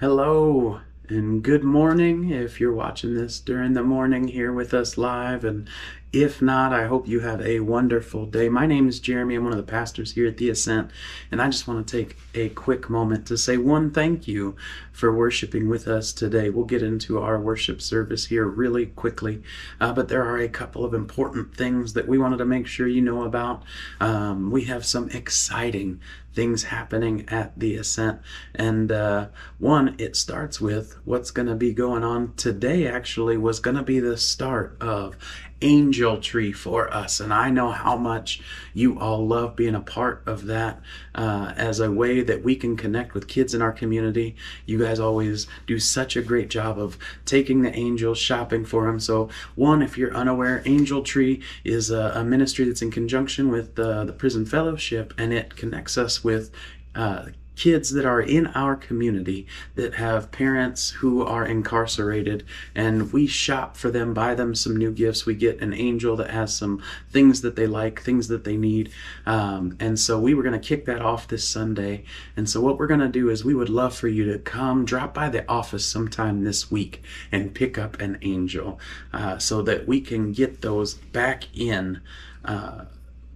Hello and good morning if you're watching this during the morning here with us live. And if not, I hope you have a wonderful day. My name is Jeremy. I'm one of the pastors here at the Ascent. And I just want to take a quick moment to say one thank you for worshiping with us today. We'll get into our worship service here really quickly. But there are a couple of important things that we wanted to make sure you know about. We have some exciting things happening at the Ascent. And one, it starts with what's going to be going on today. Actually was going to be the start of Angel Tree for us, and I know how much you all love being a part of that as a way that we can connect with kids in our community. You guys always do such a great job of taking the angels, shopping for them. So one, if you're unaware, Angel Tree is a ministry that's in conjunction with the Prison Fellowship, and it connects us with kids that are in our community that have parents who are incarcerated, and we shop for them, buy them some new gifts. We get an angel that has some things that they like, things that they need, and so we were going to kick that off this Sunday. And so what we're going to do is we would love for you to come drop by the office sometime this week and pick up an angel so that we can get those back in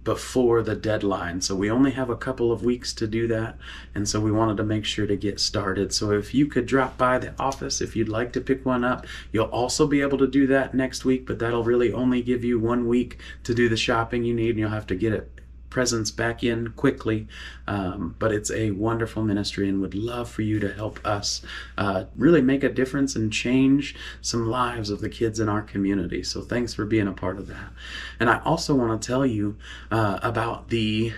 before the deadline. So we only have a couple of weeks to do that, and so we wanted to make sure to get started. So if you could drop by the office if you'd like to pick one up. You'll also be able to do that next week, but that'll really only give you 1 week to do the shopping you need, and you'll have to get it presents back in quickly. But it's a wonderful ministry, and would love for you to help us really make a difference and change some lives of the kids in our community. So thanks for being a part of that. And I also want to tell you about the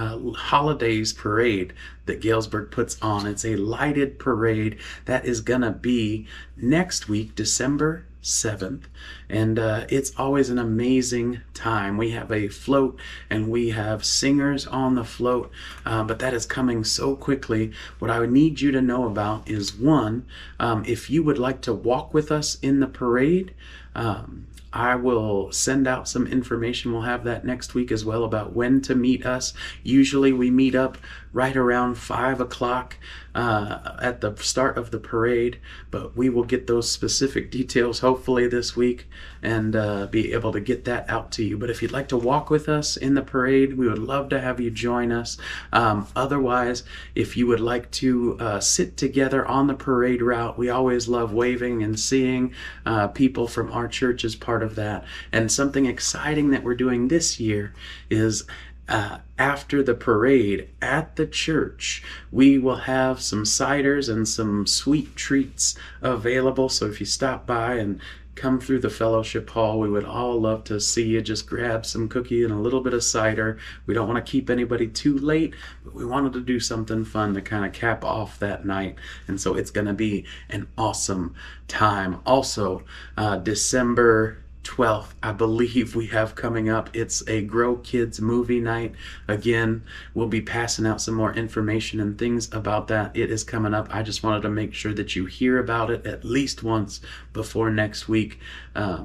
holidays parade that Galesburg puts on. It's a lighted parade that is gonna be next week, December 7th, and it's always an amazing time. We have a float and we have singers on the float, but that is coming so quickly. What I would need you to know about is one, if you would like to walk with us in the parade, I will send out some information. We'll have that next week as well about when to meet us. Usually we meet up right around 5 o'clock at the start of the parade, but we will get those specific details hopefully this week and be able to get that out to you. But if you'd like to walk with us in the parade, we would love to have you join us. Otherwise, if you would like to sit together on the parade route, we always love waving and seeing people from our church as part of that. And something exciting that we're doing this year is after the parade at the church, we will have some ciders and some sweet treats available. So if you stop by and come through the fellowship hall, we would all love to see you. Just grab some cookie and a little bit of cider. We don't want to keep anybody too late, but we wanted to do something fun to kind of cap off that night. And so it's going to be an awesome time. Also, December 12th, I believe we have coming up. It's a Grow Kids movie night. Again, we'll be passing out some more information and things about that. It is coming up. I just wanted to make sure that you hear about it at least once before next week.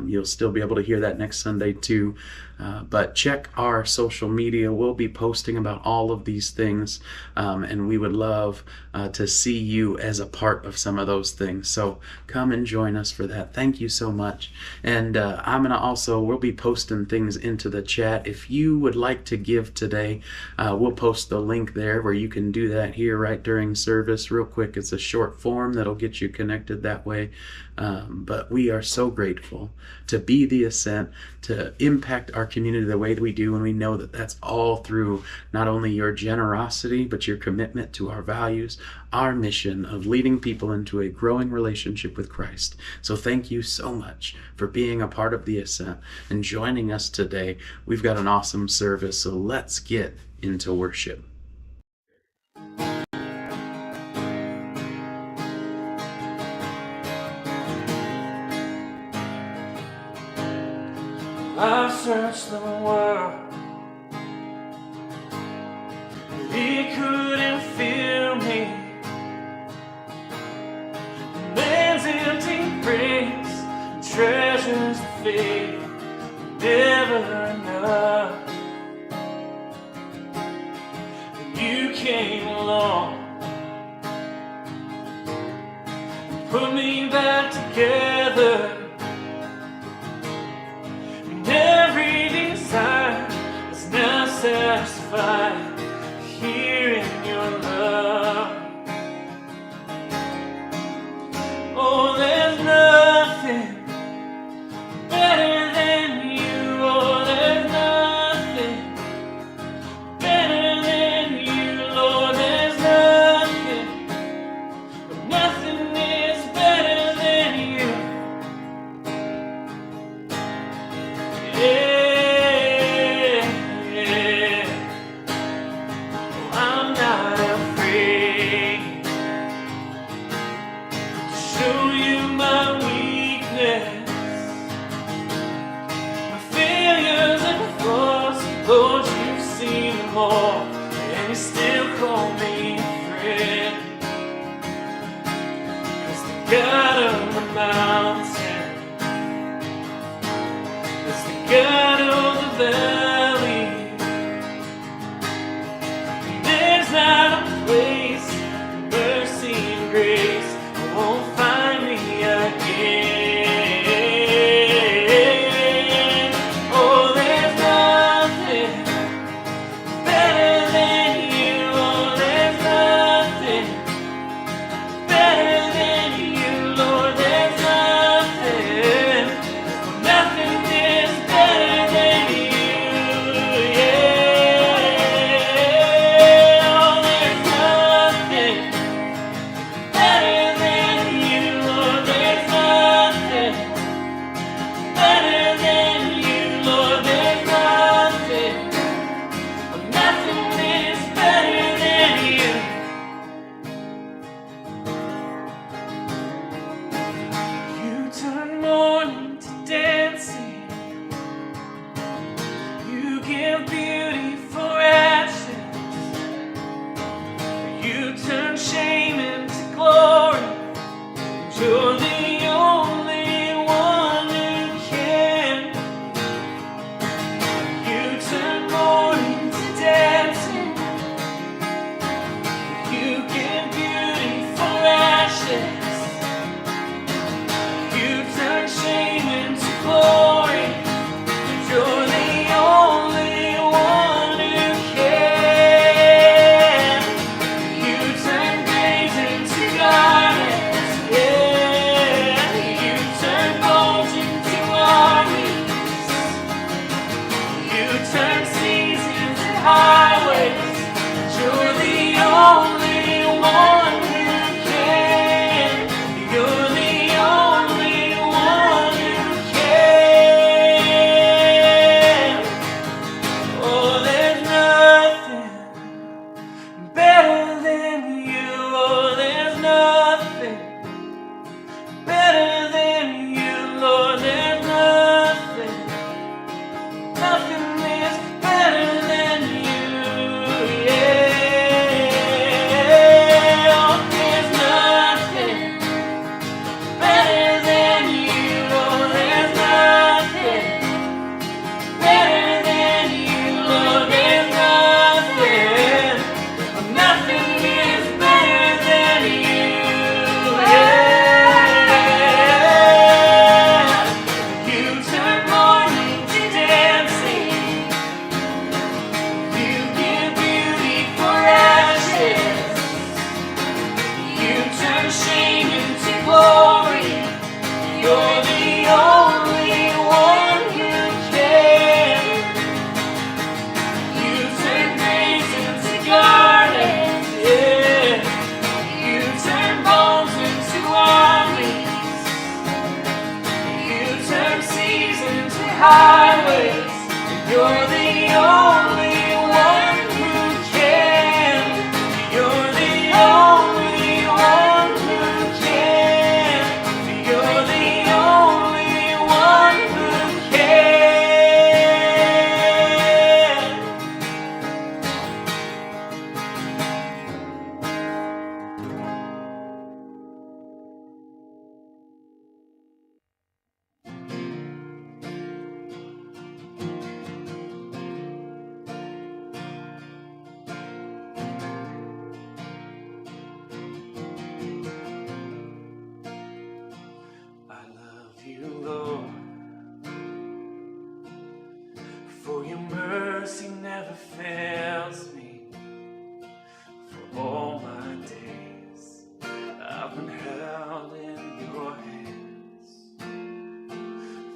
You'll still be able to hear that next Sunday too. But check our social media. We'll be posting about all of these things, and we would love to see you as a part of some of those things. So come and join us for that. Thank you so much. And we'll be posting things into the chat. If you would like to give today, we'll post the link there where you can do that here right during service real quick. It's a short form that'll get you connected that way. But we are so grateful to be the Ascent, to impact our community the way that we do, and we know that that's all through not only your generosity, but your commitment to our values, our mission of leading people into a growing relationship with Christ. So thank you so much for being a part of the Ascent and joining us today. We've got an awesome service, so let's get into worship. I've searched the world, but he couldn't fill me. Man's empty praise, treasures of faith, never enough. And you came along together, and every desire is now satisfied here in your love. Oh, there's nothing better than you. Oh, there's nothing better than you, Lord. There's nothing, but nothing is better than you. Yeah, yeah. Oh, I'm not afraid to show you my weakness, my failures and my flaws. Lord, you've seen them all, and you still call me friend. 'Cause the God of the mountain is the God of the valley. And there's not a place where mercy and grace won't find me again. Oh, there's nothing better than you. Oh, there's nothing better than you, Lord. There's nothing, nothing is better than you. Yeah. Oh, there's nothing better than you, Lord. There's nothing better than you, Lord. There's nothing, nothing is better than you. You turn mourning to dancing. You give beauty for ashes. You turn shame into glory. You're the only one who can. You turn mourning to dancing. You give beauty for ashes. You turn shame into glory. You're the only one who can. You turn graves into gardens. Yeah. You turn bones into armies. You turn seas into highways. You're the only one who can. You're the only one who can. Oh, there's nothing better than you. Oh, there's nothing better than you, Lord. There's nothing, nothing is better than you. Yeah. Oh, there's nothing better than you. Oh, there's nothing better than you, Lord. There's nothing, nothing is better than you. Yeah. You turn mourning to dancing. You give beauty for ashes. You turn shame into glory. You're the only one who can. You turn graves into gardens. Yeah. You turn bones into armies. You turn seas into highways. You're the only one who can. You're the only one who can. You're the only one who can. For your mercy never fails me. For all my days I've been held in your hands.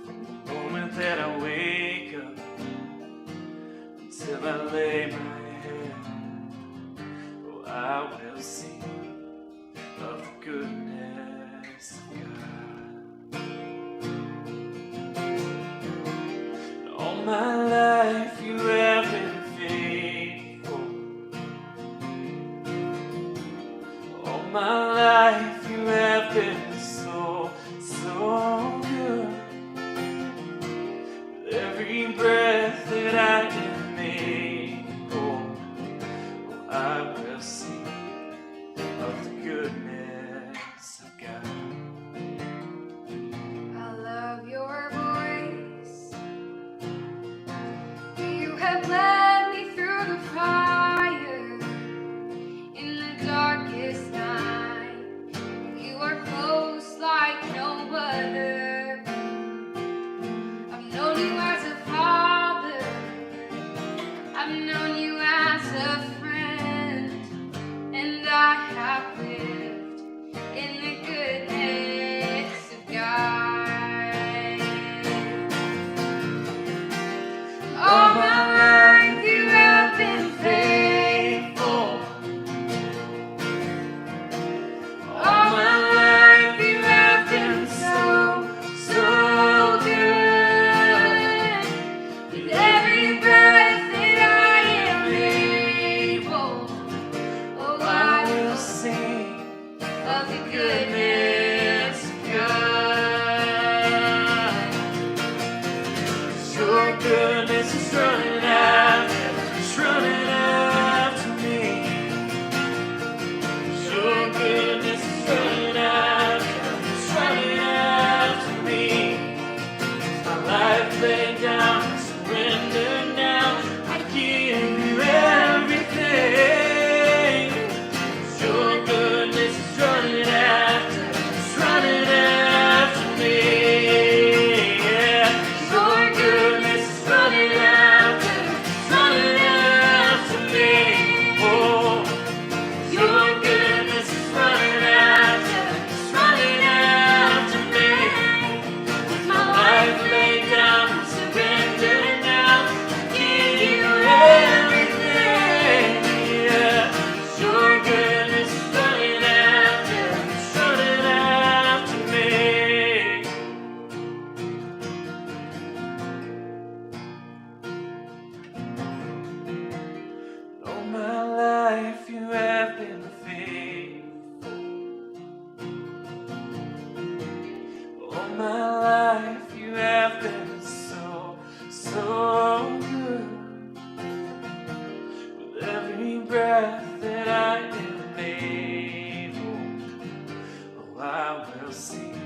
From the moment that I wake up until I lay my head, oh, I will sing of the goodness of God. And all my life you have been faithful. All my life you have been so, so good. With every breath that I am able, oh, I will sing of the goodness of God. I love your voice. You have led me through the fire in the darkest night. You are close like no other. I've known you as a father. I've known you as a friend, and I have lived in the goodness of God. All my life you have been faithful. All my life you have been so, so good. With every breath that I am able, oh, I will sing of the goodness of God. Your goodness is running after, it's running after me. Your goodness is running after, it's running after me. My life laid down, surrender now. I give you everything. Your goodness is running after, it's running after me. Yeah. Your goodness is running after, it's running after me. Oh, your goodness is running after, it's running after me. With my life laid down, I surrender now. I give you everything. Yeah. Your goodness is running after, it's running after me. All my life you have been faithful. All my life you have been so, so good. With every breath that I am able, oh, I will sing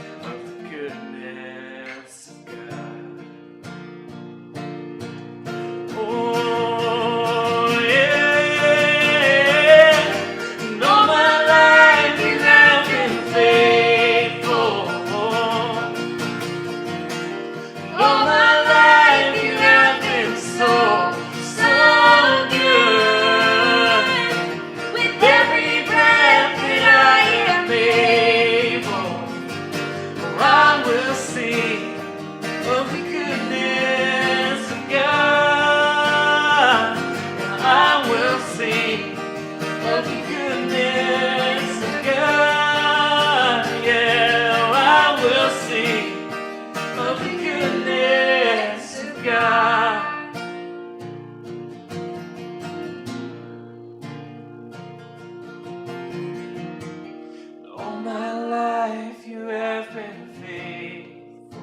of the goodness of God. Oh, yeah. And all my life you have been faithful. All my life you have been so, so good. With every breath that I am able, oh, I will sing of the goodness of God. I will sing of the goodness of God. Yeah, I will sing of the goodness of God. All my life you have been faithful.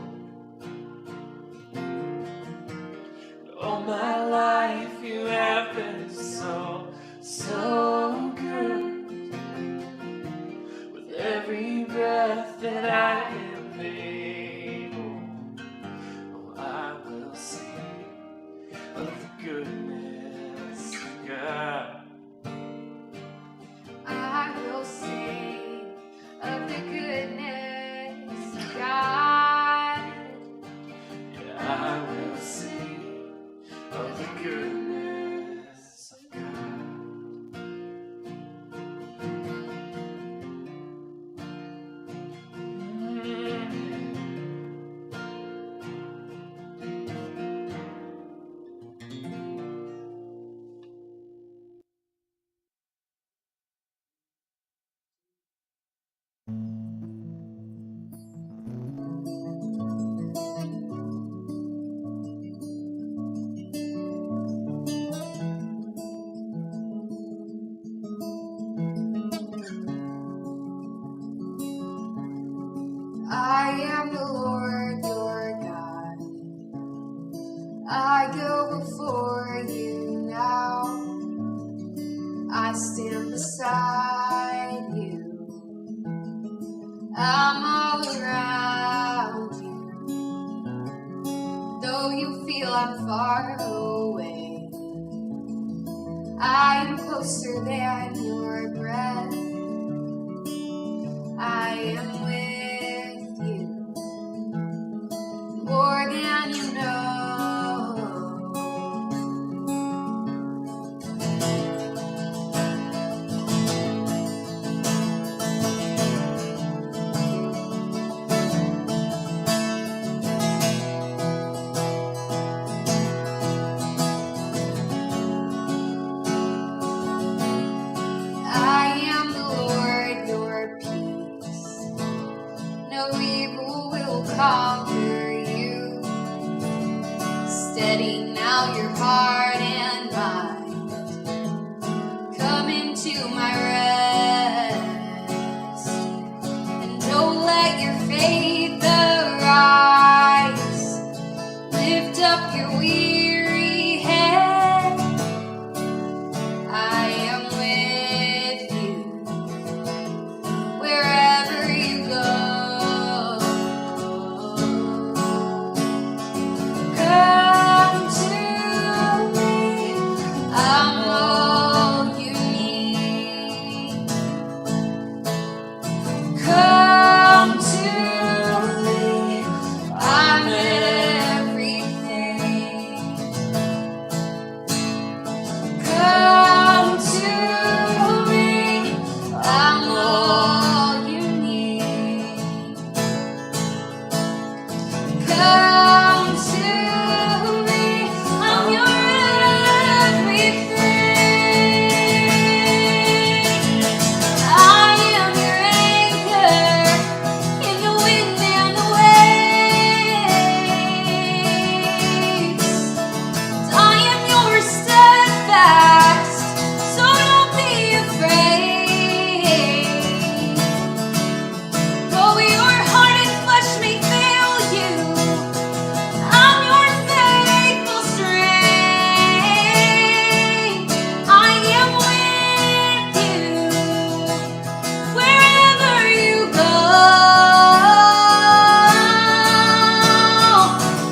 All my life you have been so, so good. With every breath that I am able, oh, I will sing of the goodness of God. I will sing of the goodness of God. Yeah, I will sing before you now. I stand beside you. I'm all around you. Though you feel I'm far away, I am closer than your breath. I am with you more than you know. I am the Lord, your peace. No evil will conquer you. Steady now your heart and mind. Come into my rest. And don't let your faith arise. Lift up your weary head. I am with you wherever you go. Come to me, I'm all you need. Come to me, I'm everything. Come to me, I'm all you need. Come to me, I'm your everything. I am your anchor in the wind and the waves. I am your steadfast, so don't be afraid. Though your heart and flesh may fail you, I'm your faithful strength. I am with you wherever you go.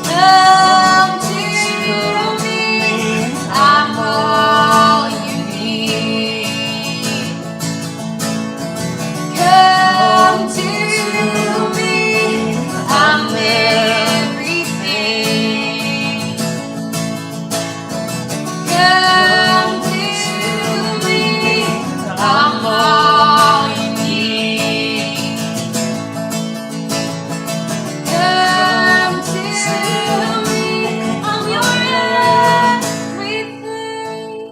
Come to me, I'm all you need. Come to me, I'm everything. Come to me, I'm all you need. Come to me, I'm your everything.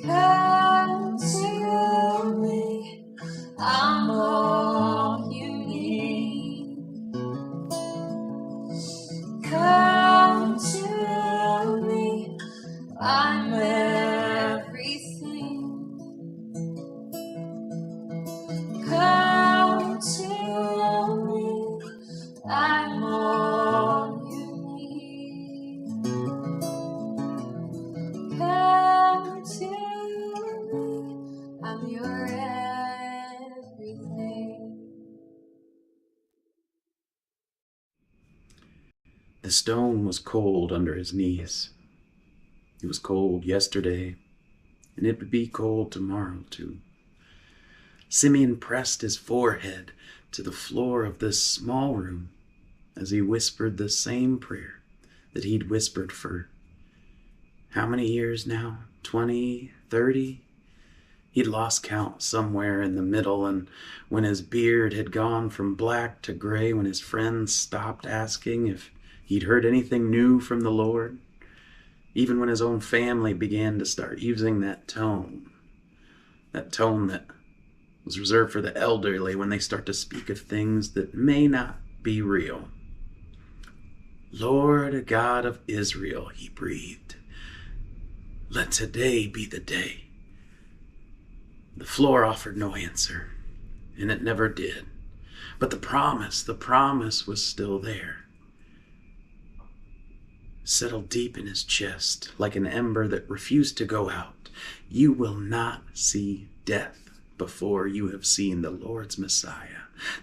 Come to me, I'm all you need. Come to me, I'm everything. Come to me, I'm all you need. Come to me, I'm your everything. The stone was cold under his knees. It was cold yesterday, and it would be cold tomorrow too. Simeon pressed his forehead to the floor of this small room as he whispered the same prayer that he'd whispered for how many years now? 20, 30? He'd lost count somewhere in the middle, and when his beard had gone from black to gray, when his friends stopped asking if he'd heard anything new from the Lord, even when his own family began to start using that tone that was reserved for the elderly when they start to speak of things that may not be real. Lord God of Israel, he breathed, let today be the day. The floor offered no answer, and it never did. But the promise was still there. Settled deep in his chest like an ember that refused to go out. You will not see death before you have seen the Lord's Messiah.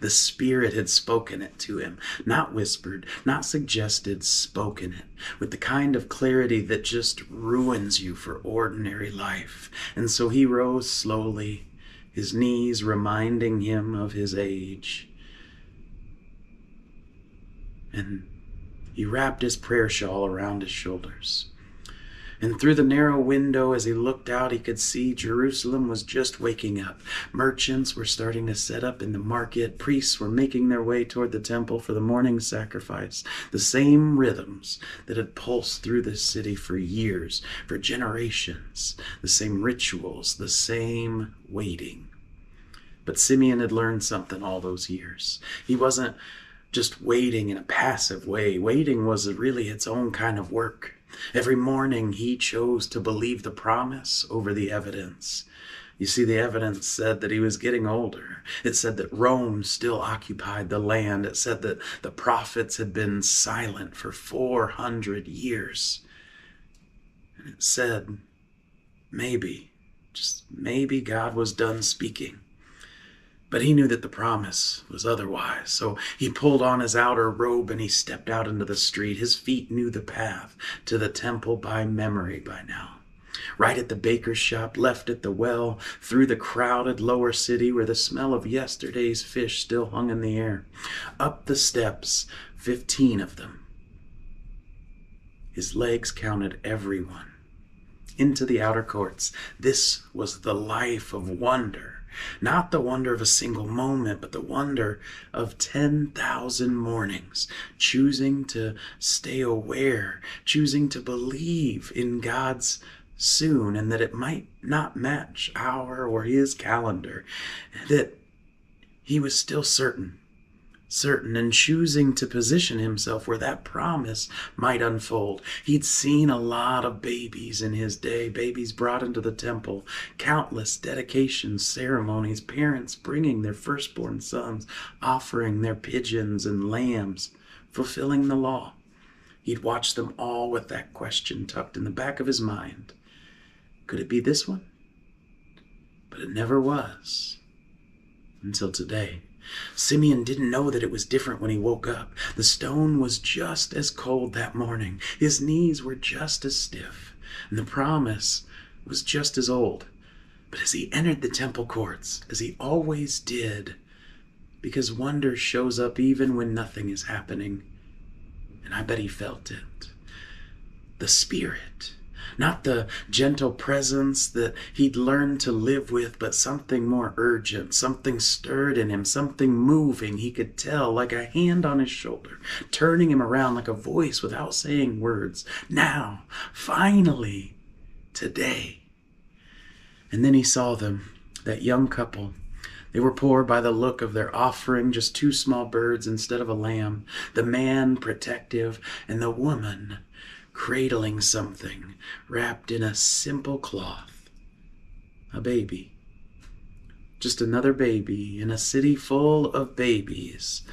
The Spirit had spoken it to him, not whispered, not suggested, spoken it with the kind of clarity that just ruins you for ordinary life. And so he rose slowly, his knees reminding him of his age. And he wrapped his prayer shawl around his shoulders. And through the narrow window, as he looked out, he could see Jerusalem was just waking up. Merchants were starting to set up in the market. Priests were making their way toward the temple for the morning sacrifice. The same rhythms that had pulsed through this city for years, for generations. The same rituals, the same waiting. But Simeon had learned something all those years. He wasn't just waiting in a passive way. Waiting was really its own kind of work. Every morning he chose to believe the promise over the evidence. You see, the evidence said that he was getting older. It said that Rome still occupied the land. It said that the prophets had been silent for 400 years. And it said, maybe, just maybe God was done speaking. But he knew that the promise was otherwise. So he pulled on his outer robe and he stepped out into the street. His feet knew the path to the temple by memory by now. Right at the baker's shop, left at the well, through the crowded lower city where the smell of yesterday's fish still hung in the air. Up the steps, 15 of them. His legs counted everyone. Into the outer courts. This was the life of wonder. Not the wonder of a single moment, but the wonder of 10,000 mornings, choosing to stay aware, choosing to believe in God's soon, and that it might not match our or his calendar, that he was still certain, and choosing to position himself where that promise might unfold. He'd seen a lot of babies in his day, babies brought into the temple, countless dedication ceremonies, parents bringing their firstborn sons, offering their pigeons and lambs, fulfilling the law. He'd watched them all with that question tucked in the back of his mind. Could it be this one? But it never was, until today. Simeon didn't know that it was different when he woke up. The stone was just as cold that morning. His knees were just as stiff. And the promise was just as old. But as he entered the temple courts, as he always did, because wonder shows up even when nothing is happening, and I bet he felt it. The Spirit. Not the gentle presence that he'd learned to live with, but something more urgent, something stirred in him, something moving. He could tell, like a hand on his shoulder, turning him around like a voice without saying words. Now, finally, today. And then he saw them, that young couple. They were poor by the look of their offering, just 2 small birds instead of a lamb. The man protective, and the woman cradling something wrapped in a simple cloth. A baby. Just another baby in a city full of babies.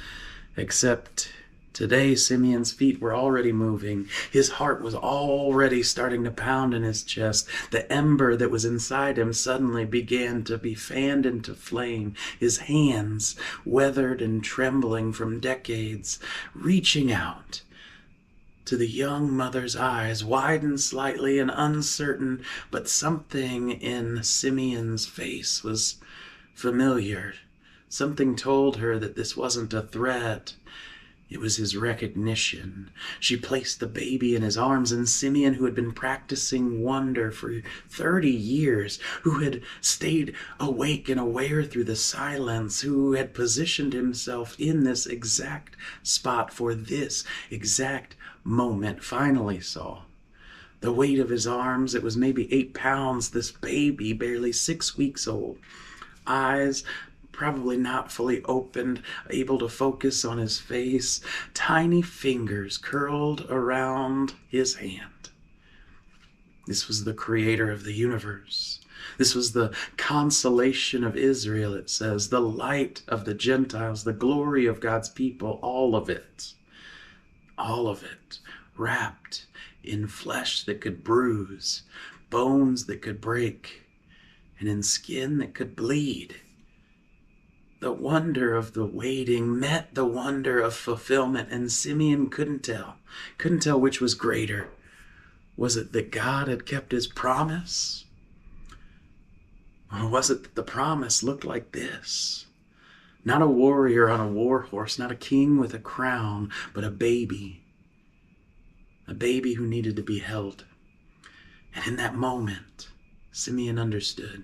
Except today Simeon's feet were already moving. His heart was already starting to pound in his chest. The ember that was inside him suddenly began to be fanned into flame. His hands, weathered and trembling from decades, reaching out to the young mother's eyes, widened slightly and uncertain, but something in Simeon's face was familiar. Something told her that this wasn't a threat. It was his recognition. She placed the baby in his arms, and Simeon, who had been practicing wonder for 30 years, who had stayed awake and aware through the silence, who had positioned himself in this exact spot for this exact moment, finally saw. The weight of his arms, it was maybe 8 pounds, this baby, barely 6 weeks old. Eyes probably not fully opened, able to focus on his face. Tiny fingers curled around his hand. This was the creator of the universe. This was the consolation of Israel, it says, the light of the Gentiles, the glory of God's people, all of it, wrapped in flesh that could bruise, bones that could break, and in skin that could bleed. The wonder of the waiting met the wonder of fulfillment, and Simeon couldn't tell which was greater. Was it that God had kept his promise? Or was it that the promise looked like this? Not a warrior on a war horse, not a king with a crown, but a baby who needed to be held. And in that moment, Simeon understood.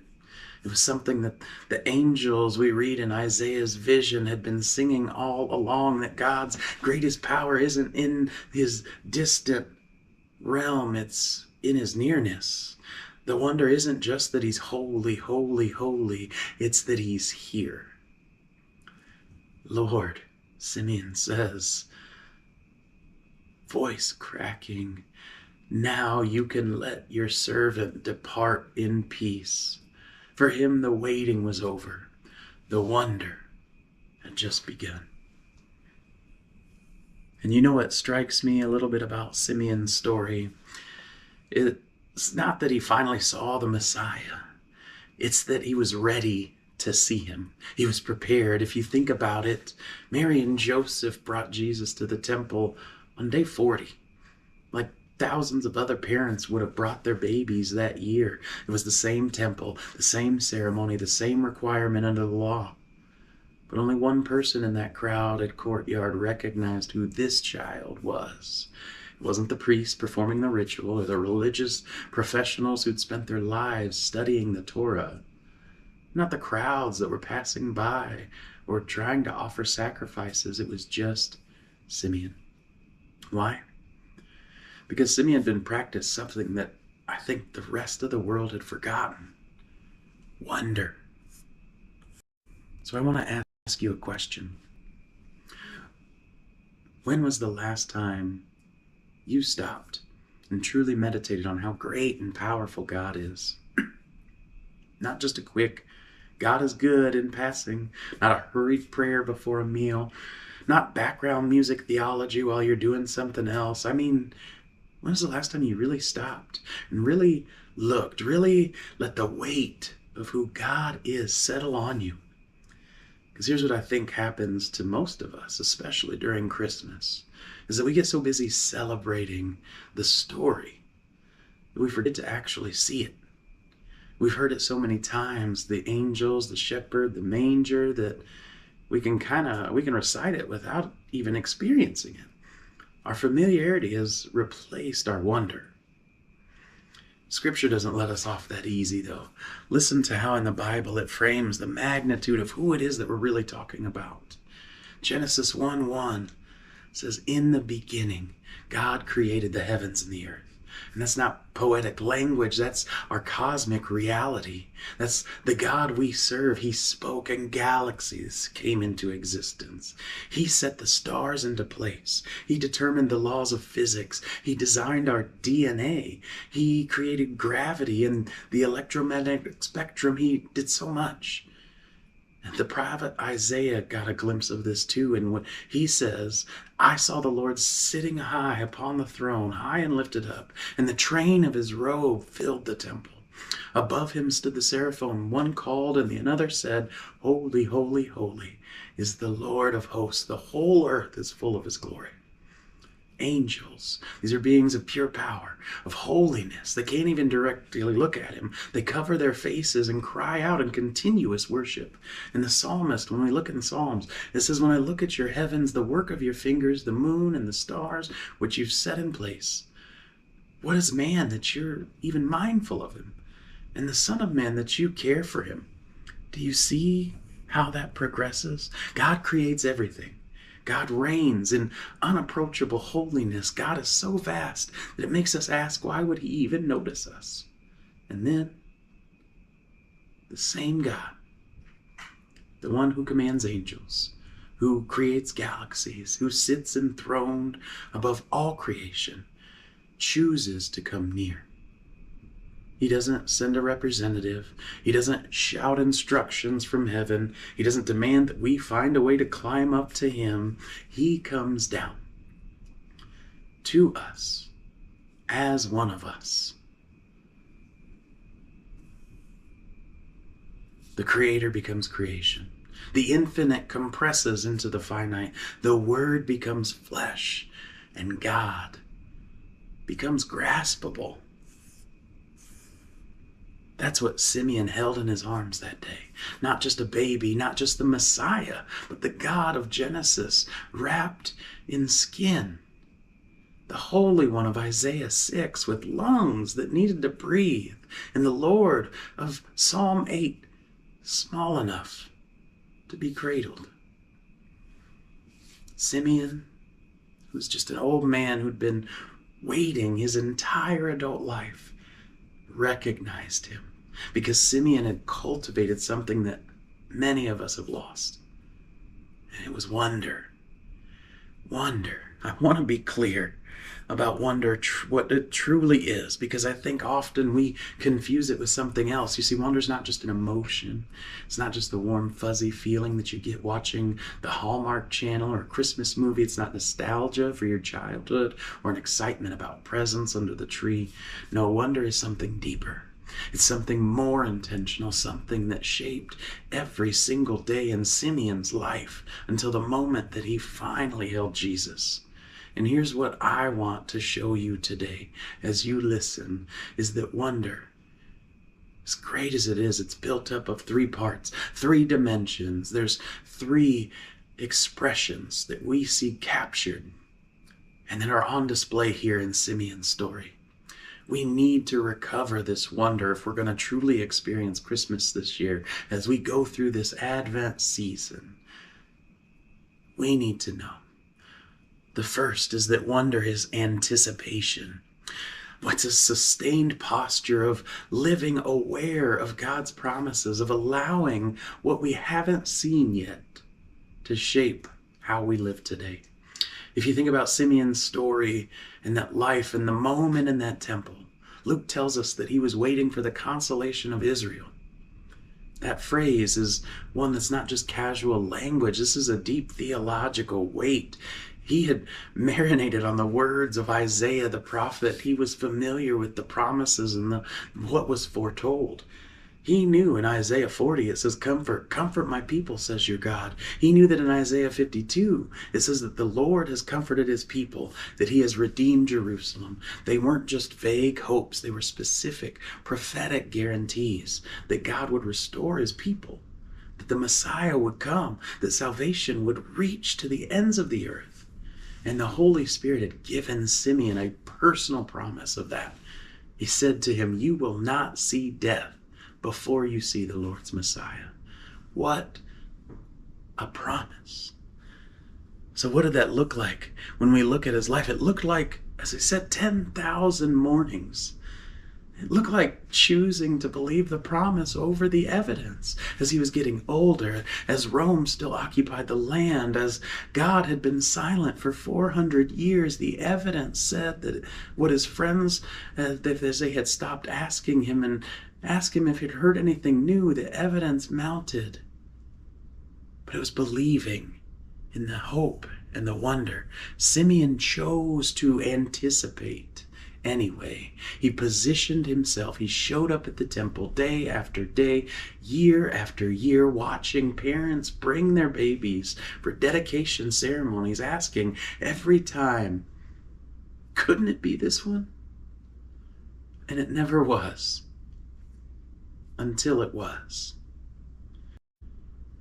It was something that the angels we read in Isaiah's vision had been singing all along, that God's greatest power isn't in his distant realm, it's in his nearness. The wonder isn't just that he's holy, holy, holy, it's that he's here. Lord, Simeon says, voice cracking, now you can let your servant depart in peace. For him the waiting was over. The wonder had just begun. And you know what strikes me a little bit about Simeon's story? It's not that he finally saw the Messiah. It's that he was ready to see him. He was prepared. If you think about it, Mary and Joseph brought Jesus to the temple on day 40. Like thousands of other parents would have brought their babies that year. It was the same temple, the same ceremony, the same requirement under the law. But only one person in that crowded courtyard recognized who this child was. It wasn't the priest performing the ritual or the religious professionals who'd spent their lives studying the Torah. Not the crowds that were passing by or trying to offer sacrifices. It was just Simeon. Why? Because Simeon had been practiced something that I think the rest of the world had forgotten. Wonder. So I want to ask you a question. When was the last time you stopped and truly meditated on how great and powerful God is? Not just a quick, God is good in passing, not a hurried prayer before a meal, not background music theology while you're doing something else. I mean, when was the last time you really stopped and really looked, really let the weight of who God is settle on you? Because here's what I think happens to most of us, especially during Christmas, is that we get so busy celebrating the story that we forget to actually see it. We've heard it so many times, the angels, the shepherd, the manger, that we can recite it without even experiencing it. Our familiarity has replaced our wonder. Scripture doesn't let us off that easy, though. Listen to how in the Bible it frames the magnitude of who it is that we're really talking about. Genesis 1:1 says, in the beginning, God created the heavens and the earth. And that's not poetic language. That's our cosmic reality. That's the God we serve. He spoke and galaxies came into existence. He set the stars into place. He determined the laws of physics. He designed our DNA. He created gravity and the electromagnetic spectrum. He did so much. And the prophet Isaiah got a glimpse of this too. And when he says, I saw the Lord sitting high upon the throne, high and lifted up, and the train of his robe filled the temple. Above him stood the seraphim. One called and the another said, holy, holy, holy is the Lord of hosts. The whole earth is full of his glory. Angels, these are beings of pure power, of holiness. They can't even directly look at him. They cover their faces and cry out in continuous worship. And the psalmist, when we look in the Psalms, it says, when I look at your heavens, the work of your fingers, the moon and the stars, which you've set in place. What is man that you're even mindful of him? And the Son of Man that you care for him? Do you see how that progresses? God creates everything. God reigns in unapproachable holiness. God is so vast that it makes us ask, why would he even notice us? And then, the same God, the one who commands angels, who creates galaxies, who sits enthroned above all creation, chooses to come near. He doesn't send a representative. He doesn't shout instructions from heaven. He doesn't demand that we find a way to climb up to him. He comes down to us as one of us. The creator becomes creation. The infinite compresses into the finite. The word becomes flesh, and God becomes graspable. That's what Simeon held in his arms that day. Not just a baby, not just the Messiah, but the God of Genesis wrapped in skin. The Holy One of Isaiah 6 with lungs that needed to breathe. And the Lord of Psalm 8, small enough to be cradled. Simeon, who's just an old man who'd been waiting his entire adult life, recognized him because Simeon had cultivated something that many of us have lost. And it was wonder. Wonder. I want to be clear about wonder, what it truly is, because I think often we confuse it with something else. You see, wonder is not just an emotion. It's not just the warm, fuzzy feeling that you get watching the Hallmark Channel or a Christmas movie. It's not nostalgia for your childhood or an excitement about presents under the tree. No, wonder is something deeper. It's something more intentional, something that shaped every single day in Simeon's life until the moment that he finally held Jesus. And here's what I want to show you today as you listen, is that wonder, as great as it is, it's built up of 3 parts, 3 dimensions. There's 3 expressions that we see captured and that are on display here in Simeon's story. We need to recover this wonder if we're going to truly experience Christmas this year as we go through this Advent season. We need to know. The first is that wonder is anticipation. What's a sustained posture of living aware of God's promises, of allowing what we haven't seen yet to shape how we live today. If you think about Simeon's story and that life and the moment in that temple, Luke tells us that he was waiting for the consolation of Israel. That phrase is one that's not just casual language. This is a deep theological weight. He had marinated on the words of Isaiah the prophet. He was familiar with the promises and what was foretold. He knew in Isaiah 40 it says, "Comfort, comfort my people, says your God." He knew that in Isaiah 52 it says that the Lord has comforted his people, that he has redeemed Jerusalem. They weren't just vague hopes, they were specific, prophetic guarantees that God would restore his people, that the Messiah would come, that salvation would reach to the ends of the earth. And the Holy Spirit had given Simeon a personal promise of that. He said to him, "You will not see death before you see the Lord's Messiah." What a promise. So what did that look like when we look at his life? It looked like, as I said, 10,000 mornings. It looked like choosing to believe the promise over the evidence as he was getting older, as Rome still occupied the land, as God had been silent for 400 years. The evidence said that what his friends, as they had stopped asking him and asked him if he'd heard anything new, the evidence mounted. But it was believing in the hope and the wonder. Simeon chose to anticipate. Anyway, he positioned himself. He showed up at the temple day after day, year after year, watching parents bring their babies for dedication ceremonies, asking every time, couldn't it be this one? And it never was, until it was.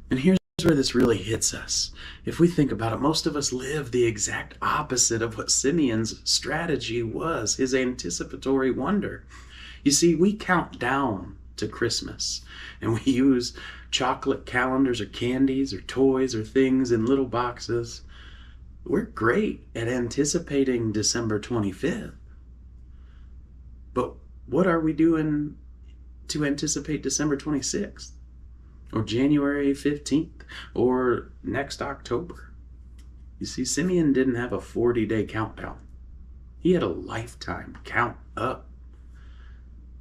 And here's where this really hits us. If we think about it, most of us live the exact opposite of what Simeon's strategy was, his anticipatory wonder. You see, we count down to Christmas, and we use chocolate calendars or candies or toys or things in little boxes. We're great at anticipating December 25th. But what are we doing to anticipate December 26th? Or January 15th, or next October? You see, Simeon didn't have a 40-day countdown. He had a lifetime count up.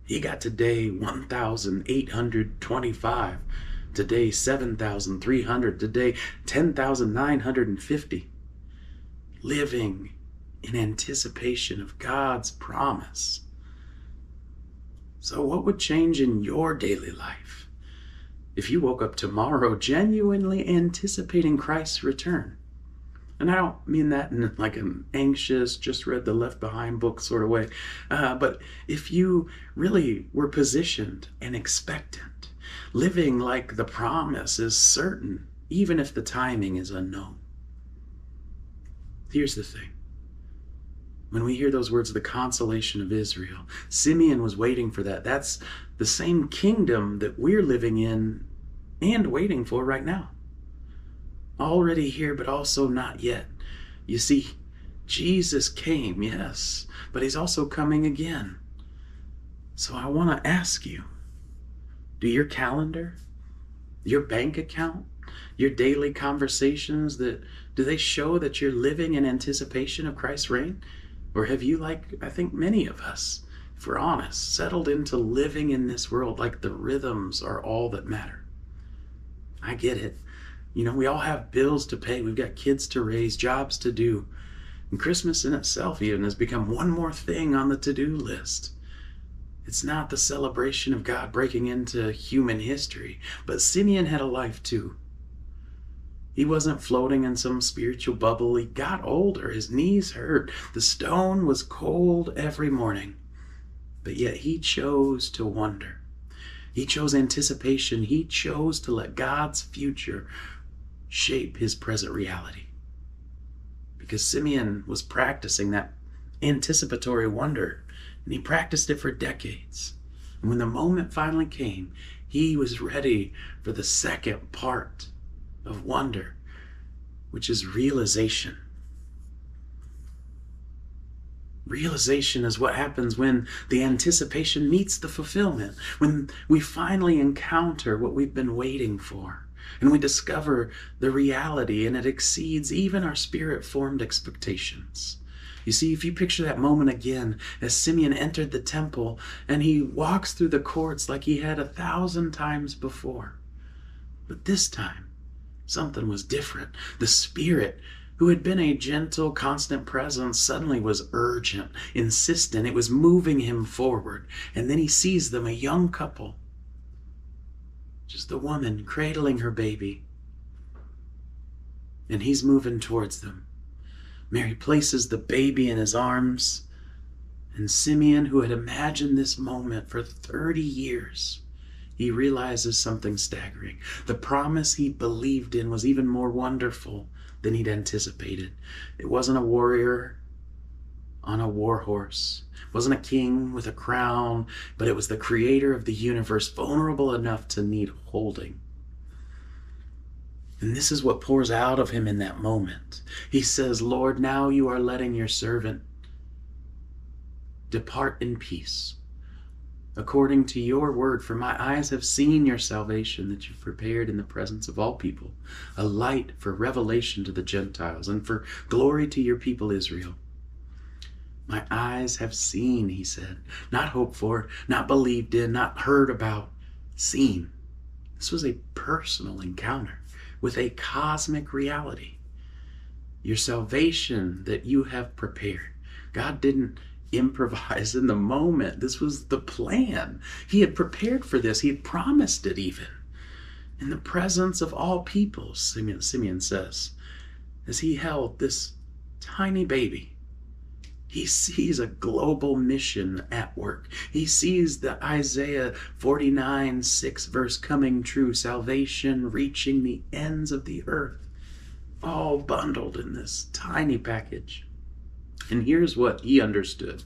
He got to day 1,825, to day 7,300, to day 10,950, living in anticipation of God's promise. So what would change in your daily life if you woke up tomorrow genuinely anticipating Christ's return? And I don't mean that in like an anxious, just read the Left Behind book sort of way. But if you really were positioned and expectant, living like the promise is certain, even if the timing is unknown. Here's the thing. When we hear those words, the consolation of Israel, Simeon was waiting for that. That's the same kingdom that we're living in and waiting for right now. Already here, but also not yet. You see, Jesus came, yes, but he's also coming again. So I want to ask you, do your calendar, your bank account, your daily conversations, do they show that you're living in anticipation of Christ's reign? Or have you, like I think many of us, if we're honest, settled into living in this world like the rhythms are all that matter? I get it. You know, we all have bills to pay. We've got kids to raise, jobs to do. And Christmas in itself even has become one more thing on the to-do list. It's not the celebration of God breaking into human history, but Simeon had a life too. He wasn't floating in some spiritual bubble. He got older. His knees hurt. The stone was cold every morning. But yet he chose to wonder. He chose anticipation. He chose to let God's future shape his present reality. Because Simeon was practicing that anticipatory wonder, and he practiced it for decades. And when the moment finally came, he was ready for the second part of wonder, which is realization. Realization is what happens when the anticipation meets the fulfillment, when we finally encounter what we've been waiting for, and we discover the reality, and it exceeds even our spirit-formed expectations. You see, if you picture that moment again, as Simeon entered the temple, and he walks through the courts like he had 1,000 times before. But this time, something was different. The Spirit, who had been a gentle, constant presence, suddenly was urgent, insistent. It was moving him forward. And then he sees them, a young couple. Just the woman cradling her baby. And he's moving towards them. Mary places the baby in his arms. And Simeon, who had imagined this moment for 30 years, he realizes something staggering. The promise he believed in was even more wonderful than he'd anticipated. It wasn't a warrior on a war horse. It wasn't a king with a crown, but it was the creator of the universe, vulnerable enough to need holding. And this is what pours out of him in that moment. He says, Lord, now you are letting your servant depart in peace, according to your word, for my eyes have seen your salvation that you've prepared in the presence of all people, a light for revelation to the Gentiles and for glory to your people Israel. My eyes have seen, he said, not hoped for, not believed in, not heard about, seen. This was a personal encounter with a cosmic reality. Your salvation that you have prepared. God didn't improvise in the moment. This was the plan. He had prepared for this. He had promised it even. In the presence of all people, Simeon says, as he held this tiny baby, he sees a global mission at work. He sees the Isaiah 49:6 verse coming true, salvation reaching the ends of the earth, all bundled in this tiny package. And here's what he understood.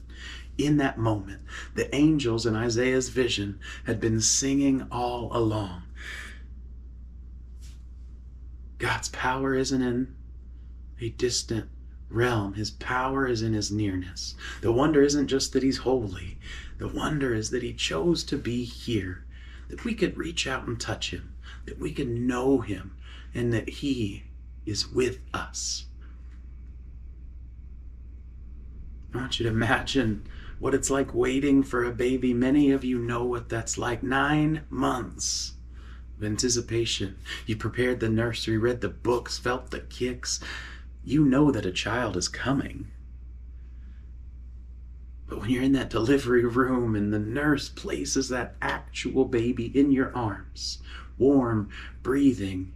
In that moment, the angels in Isaiah's vision had been singing all along. God's power isn't in a distant realm. His power is in his nearness. The wonder isn't just that he's holy. The wonder is that he chose to be here, that we could reach out and touch him, that we could know him, and that he is with us. I want you to imagine what it's like waiting for a baby. Many of you know what that's like. 9 months of anticipation. You prepared the nursery, read the books, felt the kicks. You know that a child is coming. But when you're in that delivery room and the nurse places that actual baby in your arms, warm, breathing,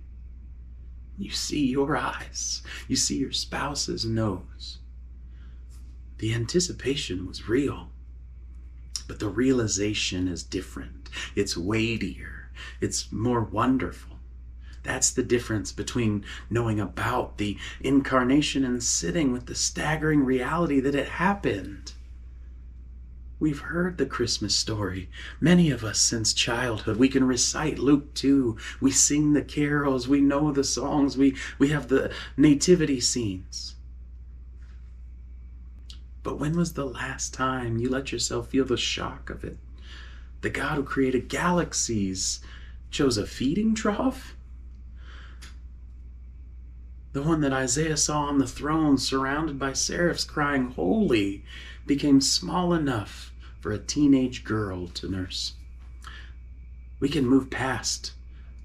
you see your eyes, you see your spouse's nose. The anticipation was real, but the realization is different. It's weightier, it's more wonderful. That's the difference between knowing about the incarnation and sitting with the staggering reality that it happened. We've heard the Christmas story, many of us since childhood. We can recite Luke 2. We sing the carols. We know the songs. We have the nativity scenes. But when was the last time you let yourself feel the shock of it? The God who created galaxies chose a feeding trough? The one that Isaiah saw on the throne, surrounded by seraphs crying, "Holy," became small enough for a teenage girl to nurse. We can move past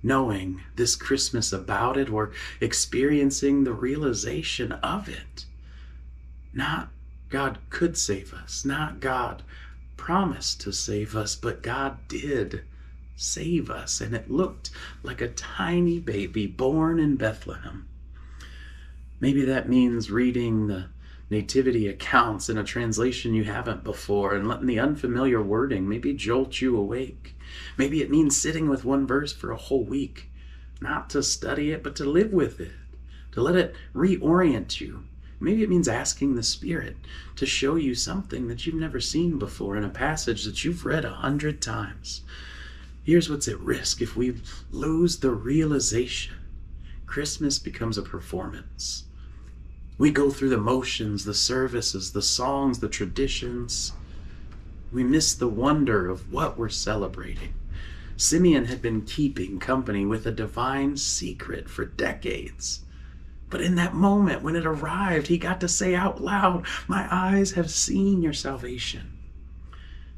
knowing this Christmas about it or experiencing the realization of it. Not God could save us, not God promised to save us, but God did save us, and it looked like a tiny baby born in Bethlehem. Maybe that means reading the nativity accounts in a translation you haven't before and letting the unfamiliar wording maybe jolt you awake. Maybe it means sitting with one verse for a whole week, not to study it, but to live with it, to let it reorient you. Maybe it means asking the Spirit to show you something that you've never seen before in a passage that you've read 100 times. Here's what's at risk if we lose the realization. Christmas becomes a performance. We go through the motions, the services, the songs, the traditions. We miss the wonder of what we're celebrating. Simeon had been keeping company with a divine secret for decades. But in that moment, when it arrived, he got to say out loud, "My eyes have seen your salvation."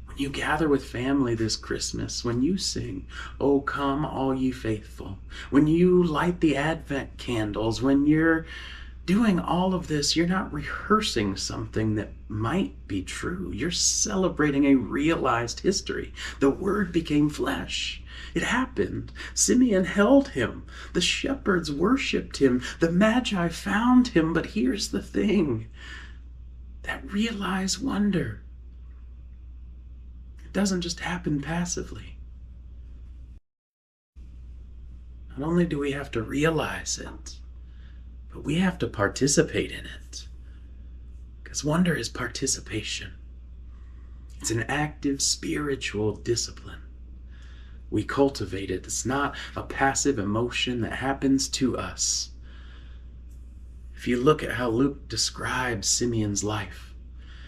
When you gather with family this Christmas, when you sing, "Oh, come all ye faithful," when you light the Advent candles, when you're doing all of this, you're not rehearsing something that might be true. You're celebrating a realized history. The Word became flesh. It happened. Simeon held him. The shepherds worshiped him. The Magi found him. But here's the thing. That realized wonder, it doesn't just happen passively. Not only do we have to realize it, but we have to participate in it. Because wonder is participation. It's an active spiritual discipline. We cultivate it. It's not a passive emotion that happens to us. If you look at how Luke describes Simeon's life,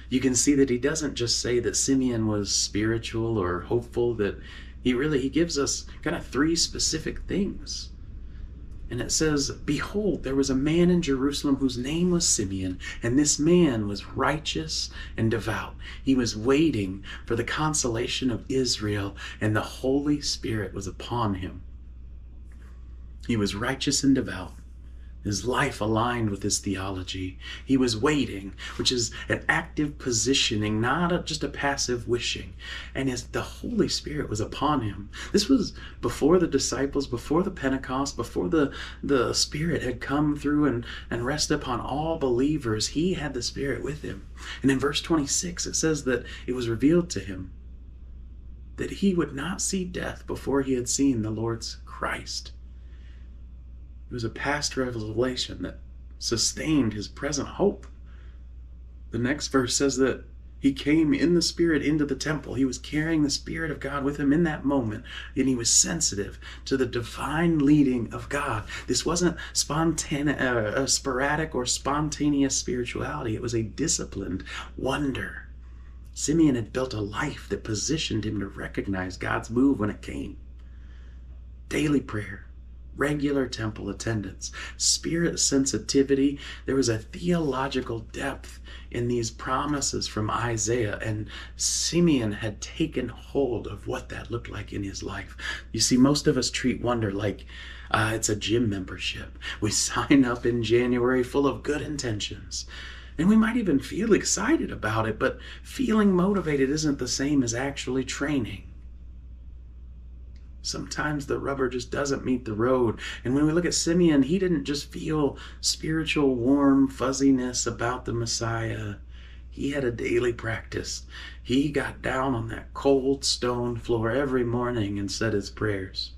you can see that he doesn't just say that Simeon was spiritual or hopeful, that he gives us kind of 3 specific things. And it says, "Behold, there was a man in Jerusalem whose name was Simeon, and this man was righteous and devout. He was waiting for the consolation of Israel, and the Holy Spirit was upon him." He was righteous and devout. His life aligned with his theology. He was waiting, which is an active positioning, not just a passive wishing. And the Holy Spirit was upon him. This was before the disciples, before the Pentecost, before the Spirit had come through and rested upon all believers. He had the Spirit with him. And in verse 26, it says that it was revealed to him that he would not see death before he had seen the Lord's Christ. It was a past revelation that sustained his present hope. The next verse says that he came in the Spirit into the temple. He was carrying the Spirit of God with him in that moment, and he was sensitive to the divine leading of God. This wasn't sporadic or spontaneous spirituality. It was a disciplined wonder. Simeon had built a life that positioned him to recognize God's move when it came. Daily prayer, regular temple attendance, spirit sensitivity. There was a theological depth in these promises from Isaiah, and Simeon had taken hold of what that looked like in his life. You see, most of us treat wonder like it's a gym membership. We sign up in January full of good intentions. And we might even feel excited about it, but feeling motivated isn't the same as actually training. Sometimes the rubber just doesn't meet the road. And when we look at Simeon, he didn't just feel spiritual warm fuzziness about the Messiah. He had a daily practice. He got down on that cold stone floor every morning and said his prayers.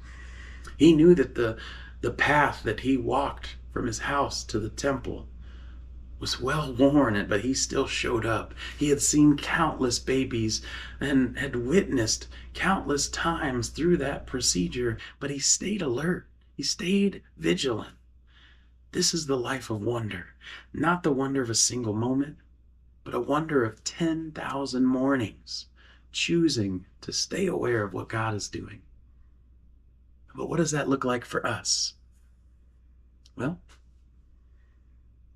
He knew that the path that he walked from his house to the temple was well worn, but he still showed up. He had seen countless babies and had witnessed countless times through that procedure, but he stayed alert. He stayed vigilant. This is the life of wonder, not the wonder of a single moment, but a wonder of 10,000 mornings, choosing to stay aware of what God is doing. But what does that look like for us? Well,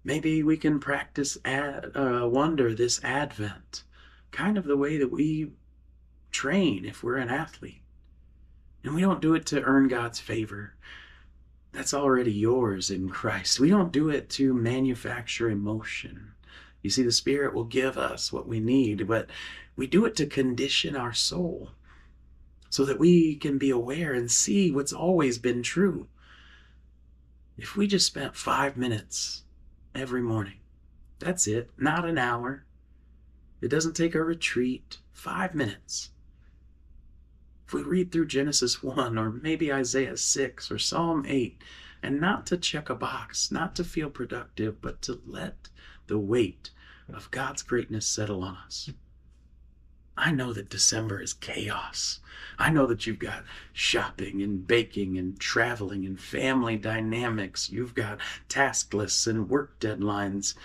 maybe we can practice wonder this Advent, kind of the way that we train if we're an athlete. And we don't do it to earn God's favor. That's already yours in Christ. We don't do it to manufacture emotion. You see, the Spirit will give us what we need, but we do it to condition our soul so that we can be aware and see what's always been true. If we just spent 5 minutes every morning, that's it, not an hour. It doesn't take a retreat, 5 minutes. If we read through Genesis 1 or maybe Isaiah 6 or Psalm 8, and not to check a box, not to feel productive, but to let the weight of God's greatness settle on us. I know that December is chaos. I know that you've got shopping and baking and traveling and family dynamics. You've got task lists and work deadlines.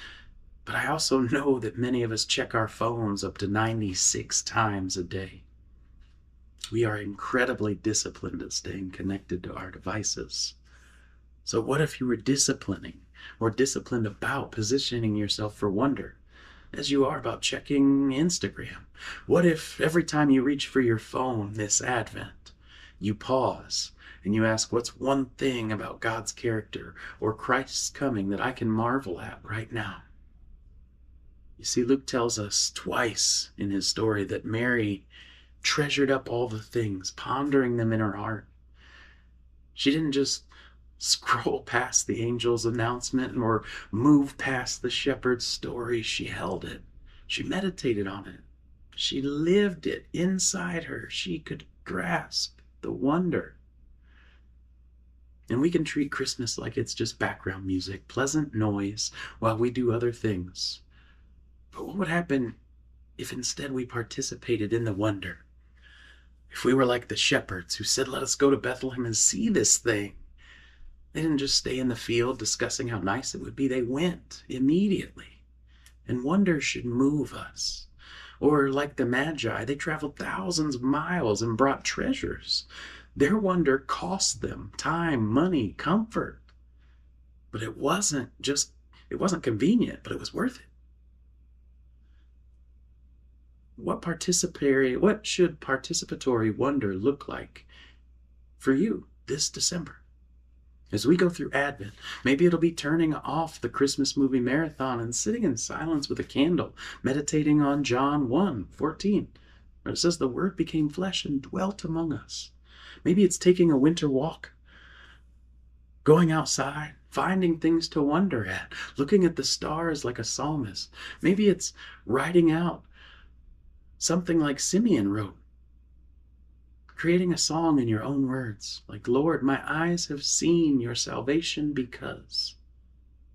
But I also know that many of us check our phones up to 96 times a day. We are incredibly disciplined at staying connected to our devices. So what if you were disciplining or disciplined about positioning yourself for wonder, as you are about checking Instagram? What if every time you reach for your phone this Advent, you pause and you ask, what's one thing about God's character or Christ's coming that I can marvel at right now? You see, Luke tells us twice in his story that Mary treasured up all the things, pondering them in her heart. She didn't just scroll past the angel's announcement or move past the shepherd's story. She held it. She meditated on it. She lived it inside her. She could grasp the wonder. And we can treat Christmas like it's just background music, pleasant noise, while we do other things. But what would happen if instead we participated in the wonder? If we were like the shepherds who said, let us go to Bethlehem and see this thing. They didn't just stay in the field discussing how nice it would be. They went immediately. And wonder should move us. Or like the Magi, they traveled thousands of miles and brought treasures. Their wonder cost them time, money, comfort. But it wasn't convenient, but it was worth it. What should participatory wonder look like for you this December? As we go through Advent, maybe it'll be turning off the Christmas movie marathon and sitting in silence with a candle, meditating on John 1:14, where it says the Word became flesh and dwelt among us. Maybe it's taking a winter walk, going outside, finding things to wonder at, looking at the stars like a psalmist. Maybe it's writing out something like Simeon wrote, creating a song in your own words, like, Lord, my eyes have seen your salvation because.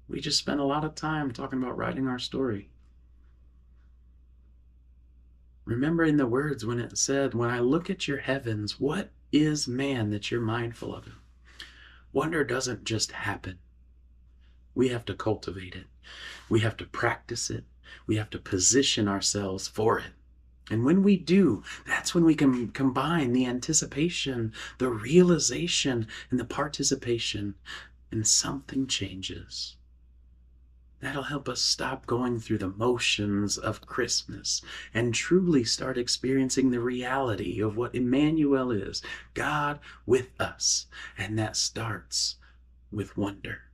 We just spent a lot of time talking about writing our story. Remembering the words when it said, when I look at your heavens, what is man that you're mindful of him? Wonder doesn't just happen. We have to cultivate it. We have to practice it. We have to position ourselves for it. And when we do, that's when we can combine the anticipation, the realization, and the participation, and something changes. That'll help us stop going through the motions of Christmas and truly start experiencing the reality of what Emmanuel is, God with us. And that starts with wonder.